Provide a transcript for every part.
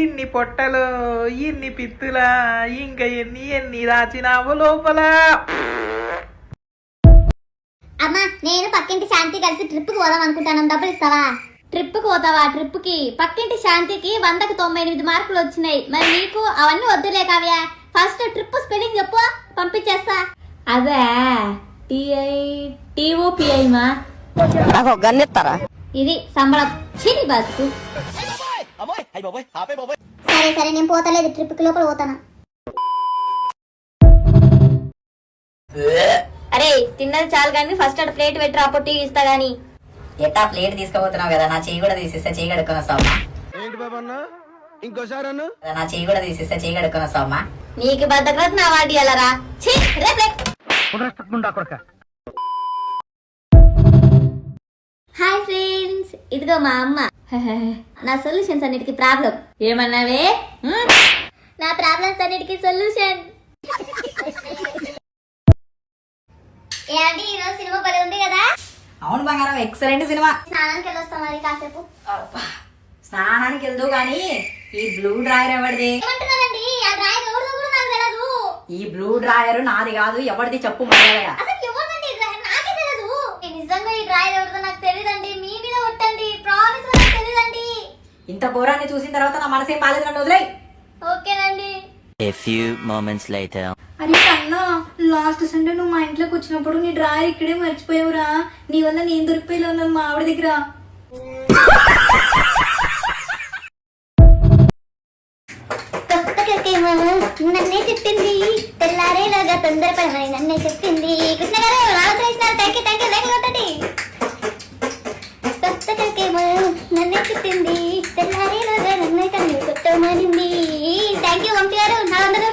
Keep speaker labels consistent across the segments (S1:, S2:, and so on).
S1: ఇన్ని పొట్టలు ఇన్ని పిత్తులా ఇంకా ఎన్ని ఎన్ని దాచినావు లోపల.
S2: అమ్మా నేను పక్కింటి శాంతి కలిసి ట్రిప్ కి పోదాం అనుకుంటాను, డబ్బులు ఇస్తావా? ట్రిప్ కి పోతావా? ట్రిప్ కి పక్కింటి శాంతికి 100కి 98 మార్కులు వచ్చినాయి. మరి నీకు అవన్నీ వద్దులే కావ్య. ఫస్ట్ ట్రిప్ స్పెల్లింగ్ చెప్పు, పంపించేస్తా.
S3: అదే TOPI మా
S4: గన్నెత్తారా?
S2: ఇది సంబళం చిని బస్సు. సరే సరే నేను పోతలేదు, ట్రిప్ కి లోపల పోతాను.
S3: అరే తిన్నది చాలు కానీ ఫస్ట్ అటు ప్లేట్ పెట్టి అప్పుడు టీ ఇస్తా గానీ.
S4: ఎట్టా ప్లేట్ తీసుకుపోతున్నావు కదా, నా చెయ్యి కూడా తీసిస్తే చెయ్యి కడుక్కొని వస్తావమ్మా. నా చెయ్యి కూడా తీసిస్తే చెయ్యి కడుక్కొని వస్తావమ్మా.
S3: నీకు బద్దకరాదు నా వాటి అలరా. హాయ్ ఫ్రెండ్స్, ఇదిగో మా అమ్మ. నా సొల్యూషన్స్ అన్నిటికీ ప్రాబ్లం. ఏమన్నావే?
S2: నా ప్రాబ్లమ్స్ అన్నిటికీ సొల్యూషన్. ఏంటి ఈరోజు సినిమా భలే ఉంది కదా?
S4: అవును బంగారం, ఎక్సలెంట్ సినిమా.
S2: స్నానానికి వెళ్ళొస్తాం మరి కాసేపు.
S4: స్నానానికి వెళ్దు గాని ఈ బ్లూ డ్రాయర్ ఎవరిది?
S2: ఏమంటున్నారండి? ఆ డ్రాయర్ ఎవరిదో కూడా నాకు తెలియదు.
S4: ఈ బ్లూ డ్రాయర్ నాది కాదు, ఎవరిది చెప్పు మర్యాదగా.
S2: అసలు ఎవరిదండి ఈ డ్రాయర్? నాకే తెలియదు. నిజంగా ఈ డ్రాయర్ ఎవరిదో నాకు తెలియదండి. మీ మీద ఒట్టండి, ప్రామిస్ నాకు తెలియదండి.
S4: ఇంత ఘోరాన్ని చూసిన తర్వాత నా మనసేం బాలేదు, నన్ను వదిలేయ్.
S2: ఓకేనండి.
S5: A few moments later.
S3: అరే కన్నా, లాస్ట్ సండే నువ్వు మా ఇంట్లోకి వచ్చినప్పుడు నీ డ్రాయర్ ఇక్కడే మర్చిపోయావురా. నీ వల్ల నేను దొరికిపోయినా ఉన్నాను మా ఆవిడ దగ్గర.
S2: నన్నే చెప్పింది తెల్లారేలాగా తొందరపడమని నన్నే చెప్పింది. కృష్ణ గారు రావద్రేసినారు. థ్యాంక్ యూ కొట్టండి. కొత్త కకేమో నన్నే చెప్పింది తెల్లారేలాగా నన్నే కన్ను కొట్టమనింది. థ్యాంక్ యూ వంశీ గారు. నా వందలు.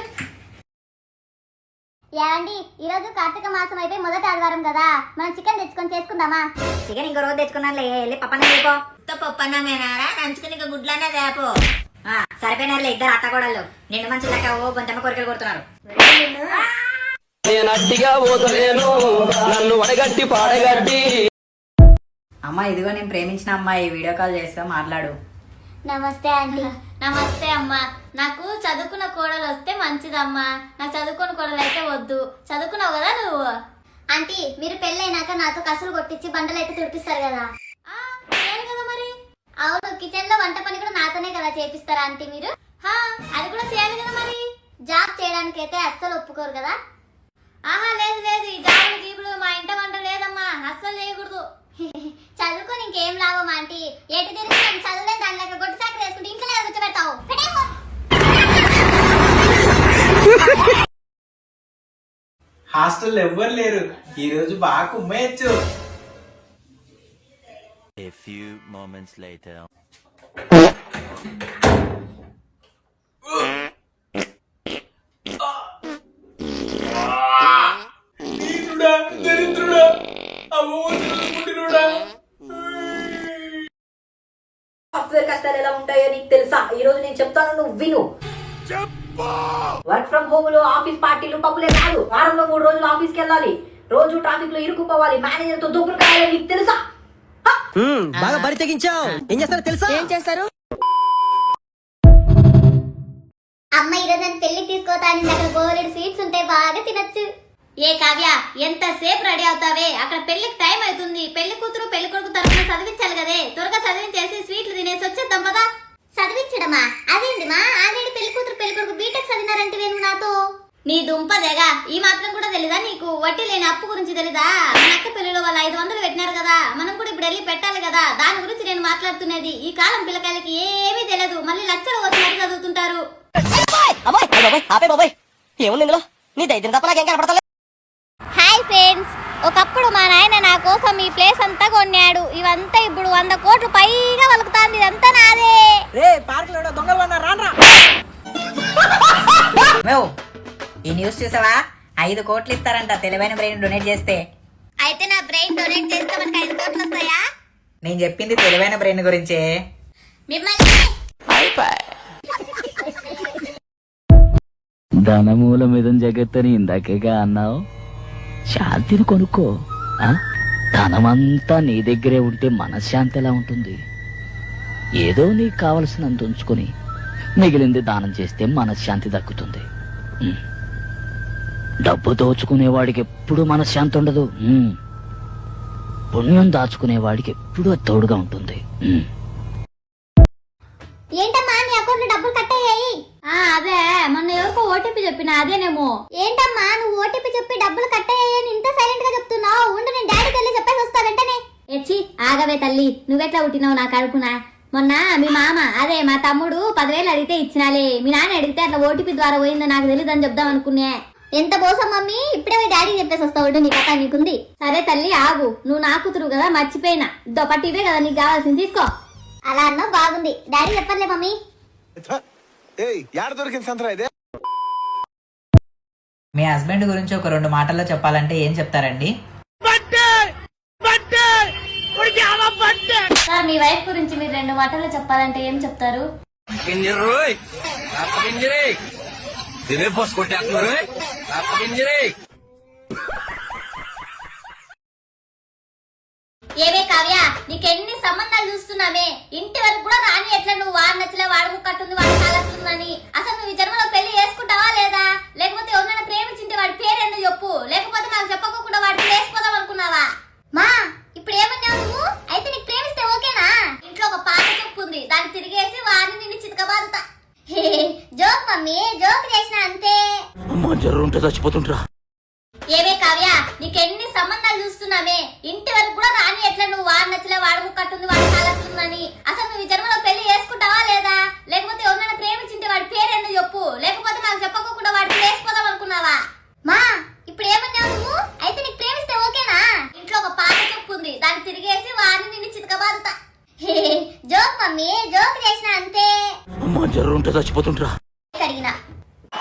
S2: యాండి ఈరోజు కార్తీక మాసం అయిపోయి మొదటి ఆదివారం కదా, మనం చికెన్ తెచ్చుకొని చేసుకుందామా?
S4: చికెన్ ఇంకో రోజు తెచ్చుకున్నాను, వెళ్ళి పప్పన్న లేపో.
S3: పప్పన్నమేనారా నంచుకుని గుడ్లనే తేపో.
S4: సరిపోయినారులే ఇద్దరు అత్తగోడలు. నిండు మంచి దాకా ఓ బొంతమ్మ కోరికలు కొడుతున్నారు. అమ్మా ఇదిగో నేను ప్రేమించిన అమ్మాయి, వీడియో కాల్ చేస్తా, మాట్లాడు.
S2: నమస్తే ఆంటీ.
S3: నమస్తే అమ్మా. నాకు చదువుకున్న కోడలు వస్తే మంచిదమ్మా. నాకు చదువుకున్న కోడలు అయితే వద్దు. చదువుకున్నావు కదా నువ్వు.
S2: ఆంటీ మీరు పెళ్ళైనాక నాతో కసులు కొట్టించి బండలు అయితే తుడిపిస్తారు కదా?
S3: చేయాలి కదా మరి.
S2: అవును, కిచెన్ లో వంట పని కూడా నాతోనే కదా చేపిస్తారా ఆంటీ మీరు?
S3: అది కూడా చేయాలి కదా మరి.
S2: జాబ్ చేయడానికి అయితే అస్సలు ఒప్పుకోరు కదా?
S3: ఆహా లేదు లేదు, ఈ జాబులు గీబులు మా ఇంట వంట లేదమ్మా, అస్సలు చేయకూడదు.
S2: చదువుకొని ఇంకేం లాభం ఆంటీ? ఎటు తిరిగి నేను చదువులేని దానిలాగా గొడ్డు సాకరి వేసుకుంటే ఇంట్లో కూర్చోబెడతావు.
S1: హాస్టల్ ఎవ్వరు లేరు, ఈ రోజు బాగా కుమ్మేయచ్చు.
S5: A few moments later.
S4: Software కష్టాలు ఎలా ఉంటాయో నీకు తెలుసా? ఈ రోజు నేను చెప్తాను, నువ్వు విను. వర్క్ ఫ్రం హోమ్ లో ఆఫీస్ పార్టీలు పబ్బులే కాదు, వారంలో 3 రోజులు ఆఫీస్కి వెళ్ళాలి. రోజు ట్రాఫిక్ లో ఇరుక్కుపోవాలి, మేనేజర్ తో దూకులు కాయాలి. నీకు తెలుసా?
S6: బాగా బరి తెగించావు. ఏం చేస్తారో తెలుసా?
S3: ఏం చేస్తారు?
S2: అమ్మ ఈరోజు నేను పెళ్లికి తీసుకోతాను. అక్కడ బోలెడు స్వీట్స్ ఉంటాయి, బాగా తినొచ్చు.
S3: ఏ కావ్య, ఎంతసేపు రెడీ అవుతావే? అక్కడ పెళ్లికి టైం అవుతుంది. పెళ్లి కూతురు పెళ్లి కొడుకు తరఫున చదివించాలి కదే. త్వరగా చదివించేసి స్వీట్లు తినేసి వచ్చేద్దాం పదా.
S2: చదివించడమా? అదేంటి మా ఆల్రెడీ పెళ్లి కూతురు పెళ్లి కొడుకు బీటెక్ చదివినారంటే నేను నాతో.
S3: నీ దుంపదేగా, ఈ మాత్రం కూడా తెలీదా నీకు? వడ్డీ లేని అప్పు గురించి తెలీదా? మన అక్క పెళ్లిలో వాళ్ళు 500 పెట్టినారు కదా, మనం కూడా ఇప్పుడు వెళ్ళి పెట్టాలి కదా. దాని గురించి నేను మాట్లాడుతున్నది. ఈ కాలం పిల్లకాయలకి ఏమీ తెలియదు, మళ్ళీ లక్షలు వచ్చినట్టు చదువుతుంటారు.
S4: ఏముంది ఇందులో? నీ దైత్యం తప్ప నాకేం కనపడతలే.
S2: హాయ్ ఫ్రెండ్స్, ఒకప్పుడు మా నాయన నా కోసం ఈ ప్లేస్ అంతా కొన్నాడు. ఇవంతా ఇప్పుడు 100 కోట్లు పైగా వలుకుతాంది. ఇదంతా నాదే.
S4: ఈ న్యూస్ చూసావా? 5 కోట్లు ఇస్తారంట తెలివైన బ్రెయిన్ డొనేట్ చేస్తే.
S2: అయితే నా బ్రెయిన్ డొనేట్ చేస్తే మనకి 5 కోట్లు వస్తాయా?
S4: నేను చెప్పింది తెలివైన బ్రెయిన్ గురించే.
S2: మిమ్మల్ని
S5: ధనమూలమిదం జగత్తని ఇందాకేగా అన్నావు. శాంతిని కొనుక్కో. ధనమంతా నీ దగ్గరే ఉంటే మనశ్శాంతి ఎలా ఉంటుంది? ఏదో నీకు కావలసినంత ఉంచుకొని మిగిలింది దానం చేస్తే మనశ్శాంతి దక్కుతుంది. డబ్బు దోచుకునేవాడికి ఎప్పుడు మనశ్శాంతి ఉండదు. పుణ్యం దాచుకునేవాడికి ఎప్పుడు అది తోడుగా ఉంటుంది.
S2: ఏంటమ్మా నీ అకౌంట్ లో డబ్బులు కట్ అయ్యాయి?
S3: అదే మొన్న ఎవరికో ఓటీపీ చెప్పిన అదేనేమో.
S2: ఏంటమ్మా నువ్వు ఓటీపీ చెప్పి డబ్బులు కట్ అయ్యాయని ఇంత సైలెంట్ గా చెప్తున్నావు? ఉండు, నేను డాడీకి వెళ్ళి చెప్పేసి వస్తా వెంటనే.
S3: ఎచ్చి ఆగవే తల్లి, నువ్వెట్లా పుట్టినావు నా కడుపున? మొన్న మీ మామ అదే మా తమ్ముడు 10,000 అడిగితే ఇచ్చినాలే. మీ నాన్న అడిగితే అట్లా ఓటీపీ ద్వారా పోయిందో నాకు తెలియదని చెప్దాం అనుకునే.
S2: ఎంత మోసం మమ్మీ, ఇప్పుడే పోయి డాడీకి చెప్పేసి వస్తావు. నీ కథ నీకుంది.
S3: సరే తల్లి ఆగు, నువ్వు నా కూతురు కదా మర్చిపోయినా. ఇదో పట్టు ఇవే కదా నీకు కావాల్సింది, తీసుకో.
S2: అలా అన్నా బాగుంది. డాడీ చెప్పర్లే మమ్మీ.
S1: మీ హస్బెండ్ గురించి ఒక 2 మాటల్లో చెప్పాలంటే ఏం చెప్తారండి?
S3: సార్ మీ వైఫ్ గురించి మీరు 2 మాటల్లో చెప్పాలంటే ఏం చెప్తారు?
S2: ఏమే కావ్య, నీకెన్ని సంబంధాలు చూస్తున్నామే, ఇంటి వరకు కూడా రాని ఎట్లా నువ్వు వాడు నచ్చలే వాడు ముక్కట్టుంది వాడు కాలట్టుందని. అసలు నువ్వు ఈ జన్మలో పెళ్లి చేసుకుంటావా లేదా? లేకపోతే ఎవరైనా ప్రేమించింటే వాడి పేరేందో చెప్పు, లేకపోతే నాకు చెప్పకుండా వాడికి లేచిపోదాం అనుకున్నావా? మా ఇప్పుడు ఏమన్నావు నువ్వు? అయితే నీకు ప్రేమిస్తే ఓకేనా? ఇంట్లో ఒక పాత చెప్పు ఉంది, దాన్ని తిరిగేసి వాడిని నిన్ను చితకబాదుతా. జోక్ మమ్మీ, జోక్ చేసిన అంతే.
S5: చచ్చిపోతుంటా.
S2: ఏమే కావ్య, నీకెన్ని సంబంధాలు చూస్తున్నామే, ఇంటి వరకు కూడా రాని ఎట్లా నువ్వు వాడు నచ్చలే వాడు ముక్కట్టుంది వాడు కాలట్టుందని. అసలు నువ్వు ఈ జన్మలో పెళ్లి చేసుకుంటావా లేదా? లేకపోతే ఎవరైనా ప్రేమించింటే వాడి పేరేందో చెప్పు, లేకపోతే నాకు చెప్పకుండా వాడికి లేచిపోదాం అనుకున్నావా? మా ఇప్పుడు ఏమన్నావు నువ్వు? అయితే నీకు ప్రేమిస్తే ఓకేనా? ఇంట్లో ఒక పాత చెప్పు ఉంది, దాన్ని తిరిగేసి వాడిని నిన్ను చితకబాదుతా. జోక్ మమ్మీ, జోక్ చేసిన అంతే.
S5: చచ్చిపోతుంటా.
S2: అడిగినా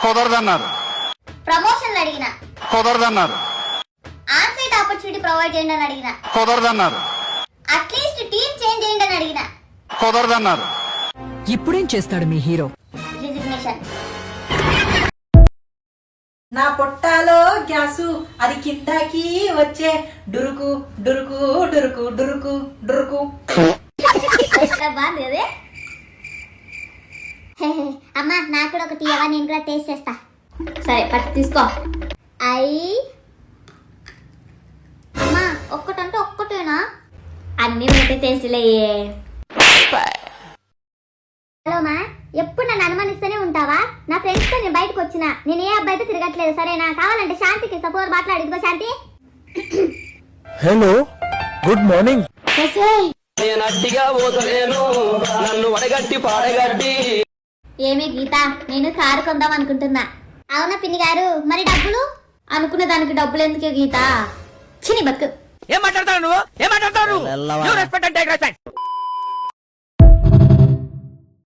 S7: కుదరదన్నారు,
S2: ప్రమోషన్లు అడిగినా
S7: కుదరదన్నారు,
S2: ఆన్సైట్ ఆపర్చునిటీ ప్రొవైడ్ చేయండి అని అడిగినా
S7: కుదరదన్నారు,
S2: అట్లీస్ట్ టీమ్ చేంజ్ చేయండి అని అడిగినా
S7: కుదరదన్నారు.
S8: ఇప్పుడేం చేస్తాడు మీ హీరో?
S2: రిజిగ్నేషన్.
S1: నా పొట్టాలో గ్యాసు అది కిందకి వచ్చే డురుకు డురుకు డురుకు డురుకు డురుకు.
S2: బాగుంది అదే. అమ్మా నాకు కూడా ఒకటి ఇవ్వవా, నేను కూడా టేస్ట్ చేస్తా.
S3: సరే పట్టు తీసుకో.
S2: అమ్మా ఒక్కటంటే ఒక్కటేనా?
S3: అన్ని ఒకటి టేస్ట్లే.
S2: హలో మా, ఎప్పుడు నన్ను అనుమానిస్తూనే ఉంటావా? నా ఫ్రెండ్స్ తో నేను బయటకు వచ్చిన, నేను ఏ అబ్బాయితో తిరగట్లేదు సరేనా? కావాలంటే శాంతికి సపోజ్ మాట్లాడు. ఇదిగో శాంతి.
S6: Hello, good morning.
S3: ఏమే గీత, నేను కారు కొందాం అనుకుంటున్నా.
S2: అవునా పిన్ని గారు, మరి డబ్బులు?
S3: అనుకున్న దానికి డబ్బులు ఎందుకే గీత? చిని బతుకు.
S1: ఏం మాట్లాడతావు నువ్వు?